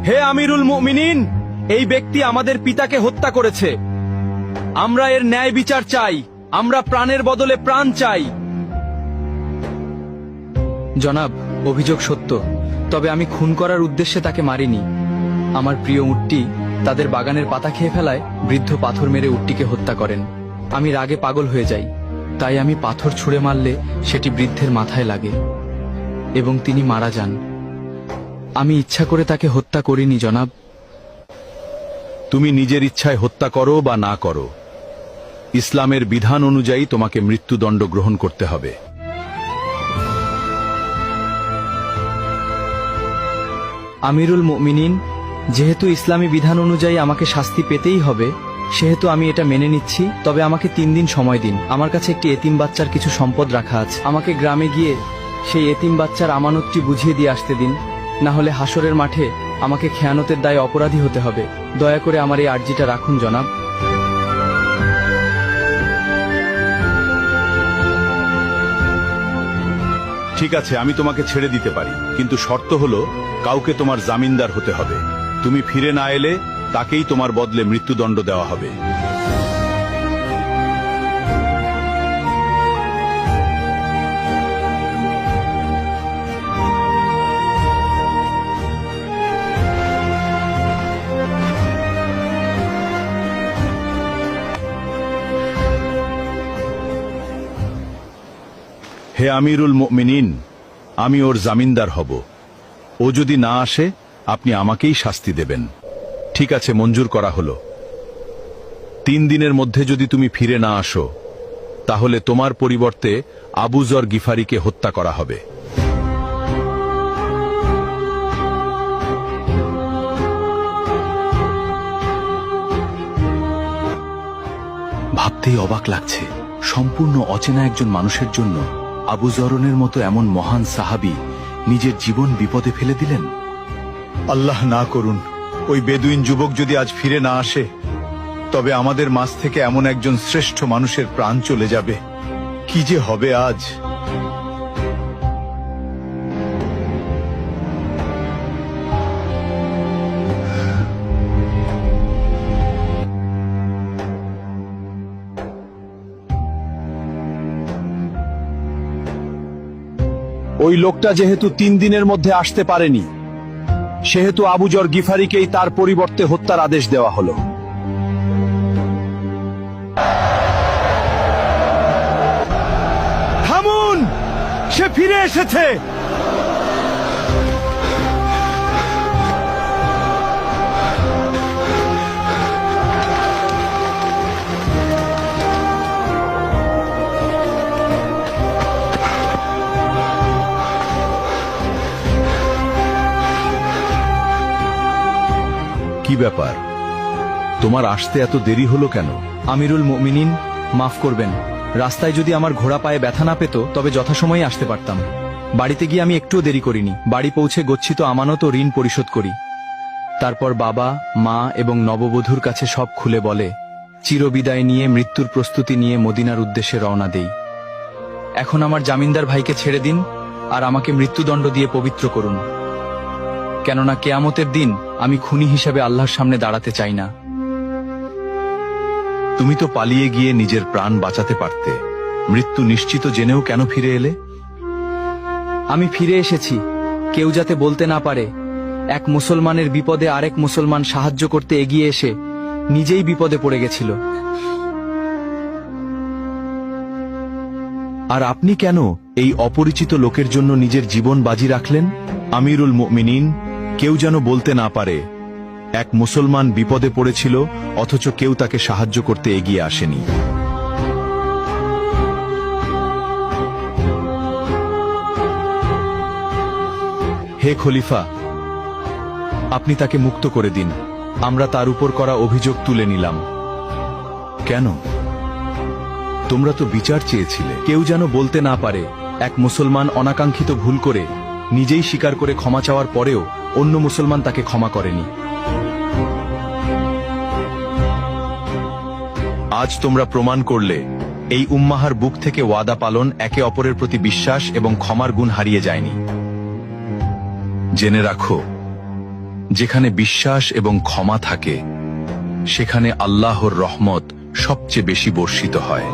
হে আমিরুল মুমিনিন, এই ব্যক্তি আমাদের পিতাকে হত্যা করেছে। আমরা এর ন্যায় বিচার চাই। আমরা প্রাণের বদলে প্রাণ চাই। জনাব, অভিযোগ সত্য, তবে আমি খুন করার উদ্দেশ্যে তাকে মারিনি। আমার প্রিয় উটটি তাদের বাগানের পাতা খেয়ে ফেলায় বৃদ্ধ পাথর মেরে উটটিকে হত্যা করেন। আমি রাগে পাগল হয়ে যাই, তাই আমি পাথর ছুঁড়ে মারলে সেটি বৃদ্ধের মাথায় লাগে এবং তিনি মারা যান। আমি ইচ্ছা করে তাকে হত্যা করিনি জনাব। তুমি নিজের ইচ্ছায় হত্যা করো বা না করো, ইসলামের বিধান অনুযায়ী তোমাকে মৃত্যুদণ্ড গ্রহণ করতে হবে। আমিরুল মুমিনিন, যেহেতু ইসলামী বিধান অনুযায়ী আমাকে শাস্তি পেতেই হবে, সেহেতু আমি এটা মেনে নিচ্ছি। তবে আমাকে 3 দিন সময় দিন। আমার কাছে একটি এতিম বাচ্চার কিছু সম্পদ রাখা আছে। আমাকে গ্রামে গিয়ে সেই এতিম বাচ্চার আমানতটি বুঝিয়ে দিয়ে আসতে দিন, না হলে হাসরের মাঠে আমাকে খেয়ানতের দায়ে অপরাধী হতে হবে। দয়া করে আমার এই আর্জিটা রাখুন জনাব। ঠিক আছে, আমি তোমাকে ছেড়ে দিতে পারি, কিন্তু শর্ত হলো কাউকে তোমার জামিনদার হতে হবে। তুমি ফিরে না এলে তাকেই তোমার বদলে মৃত্যুদণ্ড দেওয়া হবে। হে আমিরুল মুমিনিন, আমি ওর জামিনদার হব। ও যদি না আসে আপনি আমাকেই শাস্তি দেবেন। ঠিক আছে, মঞ্জুর করা হলো। 3 দিনের মধ্যে যদি তুমি ফিরে না আসো, তাহলে তোমার পরিবর্তে আবু যর গিফারিকে হত্যা করা হবে। ভাবতেই অবাক লাগছে, সম্পূর্ণ অচেনা একজন মানুষের জন্য আবু যরনের মতো এমন মহান সাহাবী নিজের জীবন বিপদে ফেলে দিলেন। আল্লাহ না করুন, ওই বেদুইন যুবক যদি আজ ফিরে না আসে, তবে আমাদের মাঝ থেকে এমন একজন শ্রেষ্ঠ মানুষের প্রাণ চলে যাবে। কি যে হবে আজ। ওই লোকটা যেহেতু 3 দিনের মধ্যে আসতে পারেনি, সেহেতু আবু যর গিফারিকেই তার পরিবর্তে হত্যার আদেশ দেওয়া হলো। থামুন, সে ফিরে এসেছে। কি ব্যাপার, তোমার আসতে এত দেরি হলো কেন? আমিরুল মুমিনিন, মাফ করবেন। রাস্তায় যদি আমার ঘোড়া পায়ে ব্যথা না পেত, তবে যথাসময়ে আসতে পারতাম। বাড়িতে গিয়ে আমি একটুও দেরি করিনি। বাড়ি পৌঁছে গচ্ছিত আমানত ও ঋণ পরিশোধ করি। তারপর বাবা, মা এবং নববধূর কাছে সব খুলে বলে চিরবিদায় নিয়ে মৃত্যুর প্রস্তুতি নিয়ে মদিনার উদ্দেশ্যে রওনা দেই। এখন আমার জামিনদার ভাইকে ছেড়ে দিন আর আমাকে মৃত্যুদণ্ড দিয়ে পবিত্র করুন, কেননা কেয়ামতের দিন আমি খুনি হিসেবে আল্লাহর সামনে দাঁড়াতে চাই না। তুমি তো পালিয়ে গিয়ে নিজের প্রাণ বাঁচাতে পারতে। মৃত্যু নিশ্চিত জেনেও কেন ফিরে এলে? আমি ফিরে এসেছি কেউ যাতে বলতে না পারে এক মুসলমানের বিপদে আরেক মুসলমান সাহায্য করতে এগিয়ে এসে নিজেই বিপদে পড়ে গেছিল। আর আপনি কেন এই অপরিচিত লোকের জন্য নিজের জীবন বাজি রাখলেন? আমিরুল মুমিনিন, কেউ যেন বলতে না পারে এক মুসলমান বিপদে পড়েছিল অথচ কেউ তাকে সাহায্য করতে এগিয়ে আসেনি। হে খলিফা, আপনি তাকে মুক্ত করে দিন। আমরা তার উপর করা অভিযোগ তুলে নিলাম। কেন? তোমরা তো বিচার চেয়েছিলে। কেউ যেন বলতে না পারে এক মুসলমান অনাকাঙ্ক্ষিত ভুল করে নিজেই স্বীকার করে ক্ষমা চাওয়ার পরেও অন্য মুসলমান তাকে ক্ষমা করেনি। আজ তোমরা প্রমাণ করলে এই উম্মাহার বুক থেকে ওয়াদা পালন একে অপরের প্রতি বিশ্বাস এবং ক্ষমার গুণ হারিয়ে যায়নি। জেনে রাখো, যেখানে বিশ্বাস এবং ক্ষমা থাকে সেখানে আল্লাহর রহমত সবচেয়ে বেশি বর্ষিত হয়।